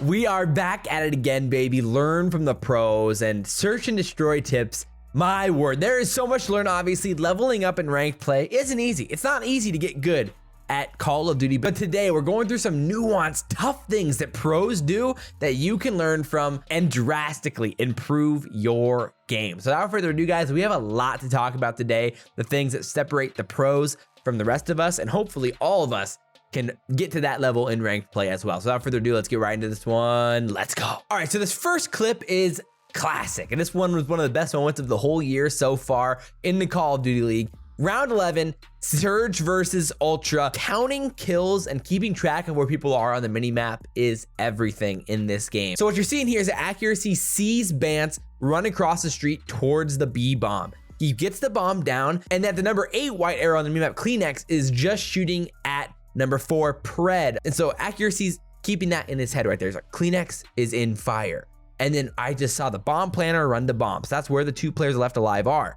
We are back at it again, baby. Learn from the pros and search and destroy tips. My word, there is so much to learn. Obviously, leveling up in ranked play isn't easy. It's not easy to get good at Call of Duty, but today we're going through some nuanced, tough things that pros do that you can learn from and drastically improve your game. So without further ado, guys, we have a lot to talk about today, the things that separate the pros from the rest of us, and hopefully all of us can get to that level in ranked play as well. So without further ado, let's get right into this one. Let's go. All right, so this first clip is classic, and this one was one of the best moments of the whole year so far in the Call of Duty League. Round 11, Surge versus Ultra. Counting kills and keeping track of where people are on the minimap is everything in this game. So what you're seeing here is that Accuracy sees Bance run across the street towards the B bomb. He gets the bomb down, and that the number 8 white arrow on the minimap, Kleenex, is just shooting at number 4 Pred. And so Accuracy's keeping that in his head right there. He's like, Kleenex is in fire. And then I just saw the bomb planner run the bomb. So that's where the 2 players left alive are.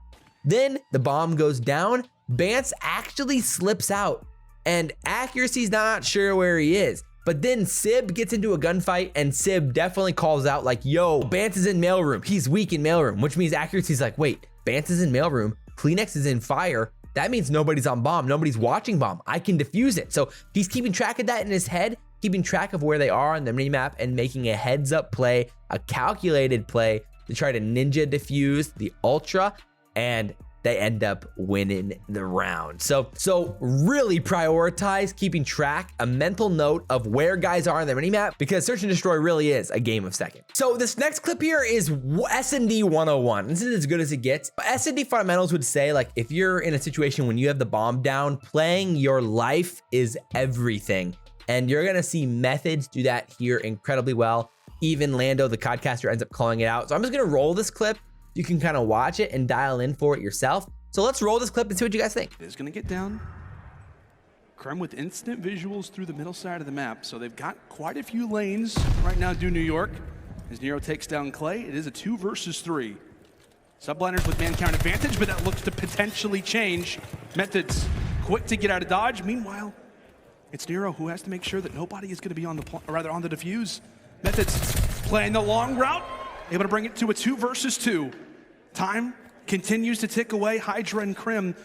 Then the bomb goes down. Bance actually slips out, and Accuracy's not sure where he is. But then Sib gets into a gunfight, and Sib definitely calls out like, yo, Bance is in mailroom. He's weak in mailroom, which means Accuracy's like, wait, Bance is in mailroom. Kleenex is in fire. That means nobody's on bomb. Nobody's watching bomb. I can defuse it. So he's keeping track of that in his head, keeping track of where they are on the minimap and making a heads up play, a calculated play to try to ninja defuse the Ultra, and they end up winning the round. So really prioritize keeping track, a mental note of where guys are on the minimap, because search and destroy really is a game of second. So this next clip here is SnD 101. This is as good as it gets. SnD fundamentals would say, like, if you're in a situation when you have the bomb down, playing your life is everything. And you're gonna see methods do that here incredibly well. Even Lando, the codcaster, ends up calling it out. So I'm just gonna roll this clip. You can kind of watch it and dial in for it yourself. So let's roll this clip and see what you guys think. It's gonna get down. Krem with instant visuals through the middle side of the map. So they've got quite a few lanes right now, do New York. As Nero takes down Clay, it is a 2 versus 3. Subliners with man count advantage, but that looks to potentially change. Methods quick to get out of dodge. Meanwhile, it's Nero who has to make sure that nobody is gonna be on the, on the defuse. Methods playing the long route, able to bring it to a 2 versus 2. Time continues to tick away. Hydra and Krim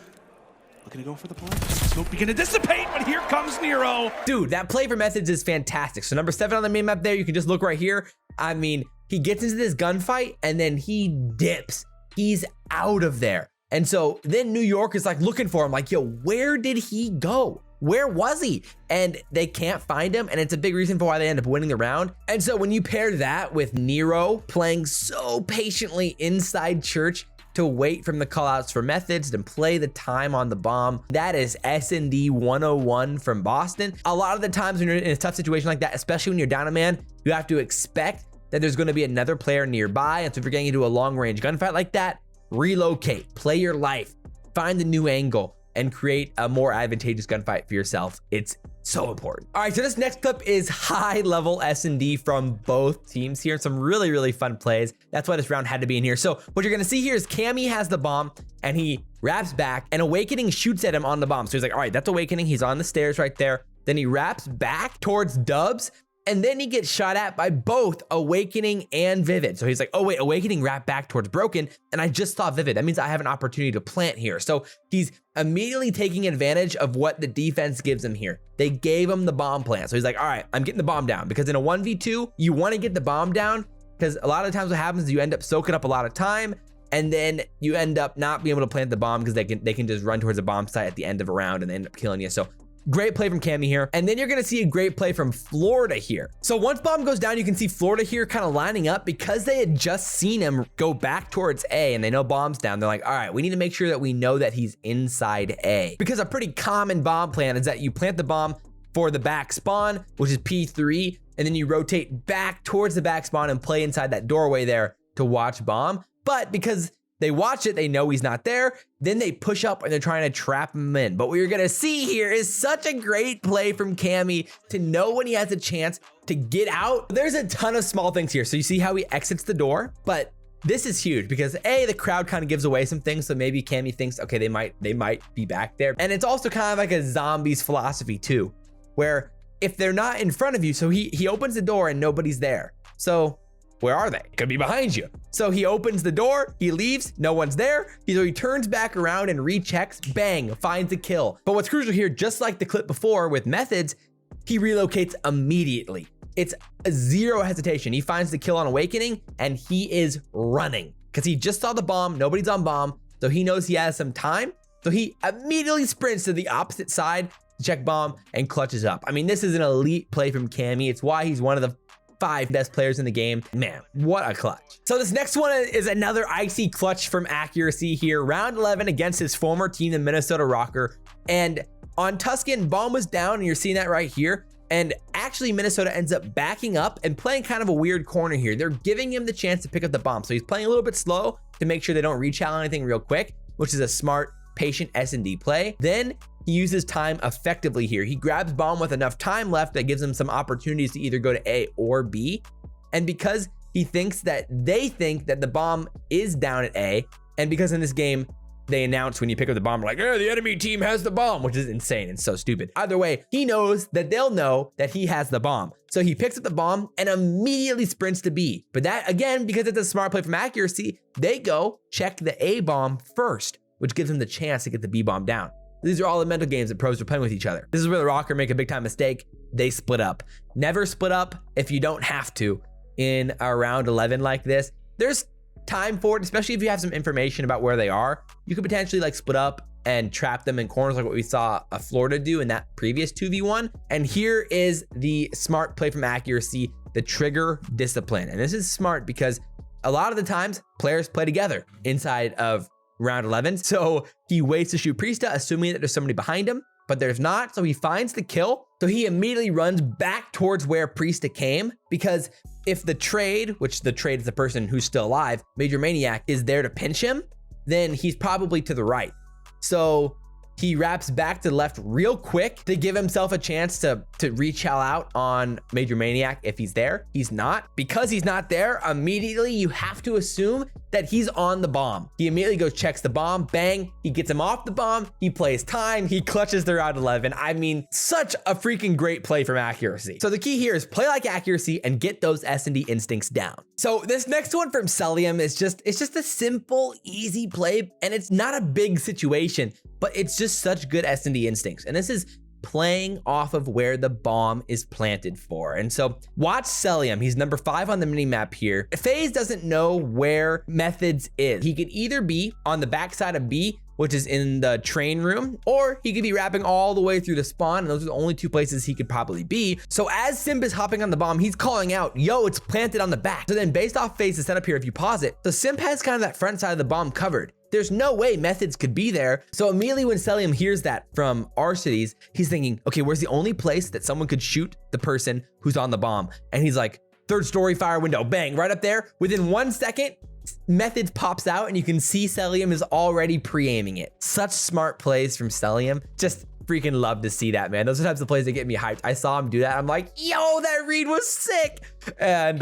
looking to go for the play. Smoke begin to dissipate, but here comes Nero. Dude, that play for Methods is fantastic. So number 7 on the main map there, you can just look right here. I mean, he gets into this gunfight and then he dips. He's out of there. And so then New York is like looking for him, like, yo, where did he go? Where was he? And they can't find him, and it's a big reason for why they end up winning the round. And so when you pair that with Nero playing so patiently inside church to wait from the callouts for Methods and play the time on the bomb, that is SnD 101 from Boston. A lot of the times when you're in a tough situation like that, especially when you're down a man, you have to expect that there's gonna be another player nearby. And so if you're getting into a long range gunfight like that, relocate, play your life, find a new angle, and create a more advantageous gunfight for yourself. It's so important. All right, so this next clip is high level SnD from both teams here. Some really, really fun plays. That's why this round had to be in here. So what you're gonna see here is Cammy has the bomb and he wraps back, and Awakening shoots at him on the bomb. So he's like, all right, that's Awakening. He's on the stairs right there. Then he wraps back towards Dubs, and then he gets shot at by both Awakening and Vivid. So he's like, oh wait, Awakening wrapped back towards Broken, and I just saw Vivid. That means I have an opportunity to plant here. So he's immediately taking advantage of what the defense gives him here. They gave him the bomb plant. So he's like, all right, I'm getting the bomb down, because in a 1v2, you wanna get the bomb down, because a lot of times what happens is you end up soaking up a lot of time, and then you end up not being able to plant the bomb because they can just run towards a bomb site at the end of a round and they end up killing you. So great play from Cammy here. And then you're gonna see a great play from Florida here. So once bomb goes down, you can see Florida here kind of lining up, because they had just seen him go back towards A and they know bomb's down. They're like, all right, we need to make sure that we know that he's inside A. Because a pretty common bomb plan is that you plant the bomb for the back spawn, which is P3, and then you rotate back towards the back spawn and play inside that doorway there to watch bomb. But because they watch it, they know he's not there, then they push up and they're trying to trap him in. But what you're gonna see here is such a great play from Cammy to know when he has a chance to get out. There's a ton of small things here. So you see how he exits the door, but this is huge because A, the crowd kind of gives away some things. So maybe Cammy thinks, okay, they might be back there. And it's also kind of like a zombies philosophy too, where if they're not in front of you, so he opens the door and nobody's there. So where are they? Could be behind you. So he opens the door, he leaves, no one's there. So he turns back around and rechecks, bang, finds a kill. But what's crucial here, just like the clip before with Methods, he relocates immediately. It's a zero hesitation. He finds the kill on Awakening and he is running because he just saw the bomb, nobody's on bomb. So he knows he has some time. So he immediately sprints to the opposite side, check bomb, and clutches up. I mean, this is an elite play from Cammy. It's why he's one of the 5 best players in the game. Man, what a clutch. So this next one is another icy clutch from Accuracy here. Round 11 against his former team, the Minnesota Rocker. And on Tuscan, bomb was down, and you're seeing that right here. And actually, Minnesota ends up backing up and playing kind of a weird corner here. They're giving him the chance to pick up the bomb. So he's playing a little bit slow to make sure they don't rechallenge anything real quick, which is a smart, patient SnD play. Then he uses time effectively here. He grabs bomb with enough time left that gives him some opportunities to either go to A or B. And because he thinks that they think that the bomb is down at A, and because in this game, they announce when you pick up the bomb, like, the enemy team has the bomb, which is insane and so stupid. Either way, he knows that they'll know that he has the bomb. So he picks up the bomb and immediately sprints to B. But that, again, because it's a smart play from Accuracy, they go check the A bomb first, which gives them the chance to get the B bomb down. These are all the mental games that pros are playing with each other. This is where the Rocker make a big time mistake. They split up. Never split up if you don't have to in a round 11 like this. There's time for it, especially if you have some information about where they are. You could potentially like split up and trap them in corners like what we saw Florida do in that previous 2v1. And here is the smart play from Accuracy, the trigger discipline. And this is smart because a lot of the times players play together inside of round 11. So he waits to shoot Priesta, assuming that there's somebody behind him, but there's not. So he finds the kill. So he immediately runs back towards where Priesta came, because if the trade, which the trade is the person who's still alive, Major Maniac, is there to pinch him, then he's probably to the right. So he wraps back to the left real quick to give himself a chance to reach out on Major Maniac if he's there. He's not. Because he's not there, immediately you have to assume that he's on the bomb. He immediately goes, checks the bomb, bang, he gets him off the bomb, he plays time, he clutches the round 11. I mean, such a freaking great play from Accuracy. So the key here is play like Accuracy and get those SnD instincts down. So this next one from Celium is just a simple, easy play, and it's not a big situation, but it's just such good SnD instincts. And this is playing off of where the bomb is planted for. And so watch Celium. He's number 5 on the mini map here. FaZe doesn't know where Methods is. He could either be on the backside of B, which is in the train room, or he could be wrapping all the way through the spawn, and those are the only 2 places he could probably be. So as Simp is hopping on the bomb, he's calling out, yo, it's planted on the back. So then based off FaZe's setup here, if you pause it, the Simp has kind of that front side of the bomb covered. There's no way Methods could be there. So immediately when Celium hears that from Arcides, he's thinking, okay, where's the only place that someone could shoot the person who's on the bomb? And he's like, 3rd story fire window, bang, right up there. Within 1 second, Methods pops out and you can see Celium is already pre-aiming it. Such smart plays from Celium. Just freaking love to see that, man. Those are the types of plays that get me hyped. I saw him do that. I'm like, yo, that read was sick. And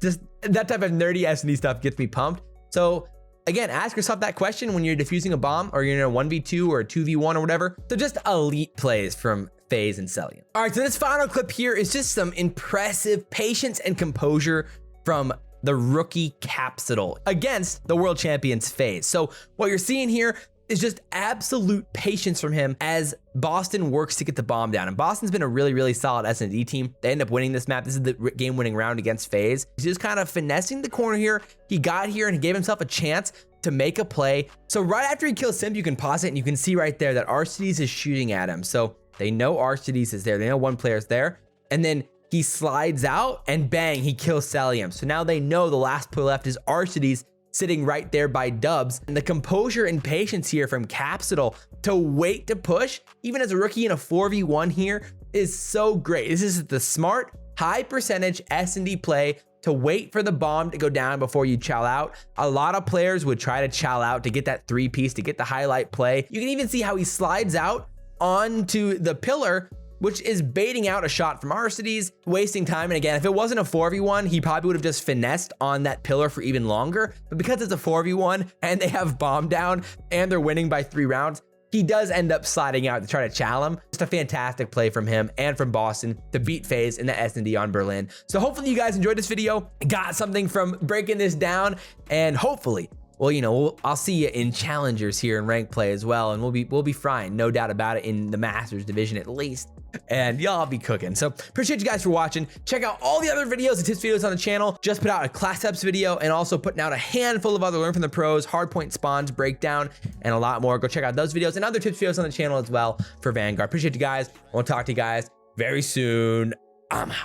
just that type of nerdy SnD stuff gets me pumped. So again, ask yourself that question when you're defusing a bomb or you're in a 1v2 or a 2v1 or whatever. So just elite plays from FaZe and Celium. All right, so this final clip here is just some impressive patience and composure from the rookie Capsidal against the world champions FaZe. So what you're seeing here is just absolute patience from him as Boston works to get the bomb down. And Boston's been a really, really solid SnD team. They end up winning this map. This is the game-winning round against FaZe. He's just kind of finessing the corner here. He got here and he gave himself a chance to make a play. So right after he kills Simp, you can pause it and you can see right there that Arcides is shooting at him. So they know Arcides is there. They know one player's there. And then he slides out and bang, he kills Celium. So now they know the last player left is Arcides, sitting right there by Dubs. And the composure and patience here from Capsidal to wait to push, even as a rookie in a 4v1 here, is so great. This is the smart, high percentage SnD play to wait for the bomb to go down before you chow out. A lot of players would try to chow out to get that 3-piece, to get the highlight play. You can even see how he slides out onto the pillar, which is baiting out a shot from Arcides, wasting time. And again, if it wasn't a 4v1, he probably would have just finessed on that pillar for even longer. But because it's a 4v1 and they have bomb down and they're winning by 3 rounds, he does end up sliding out to try to chow him. Just a fantastic play from him and from Boston to beat FaZe in the SnD on Berlin. So hopefully you guys enjoyed this video, got something from breaking this down, and hopefully, well, you know, I'll see you in challengers here in rank play as well, and we'll be frying, no doubt about it, in the Masters division at least, and y'all be cooking. So appreciate you guys for watching. Check out all the other videos and tips videos on the channel. Just put out a class ups video and also putting out a handful of other learn from the pros, hardpoint spawns, breakdown, and a lot more. Go check out those videos and other tips videos on the channel as well for Vanguard. Appreciate you guys. We'll talk to you guys very soon. I'm out.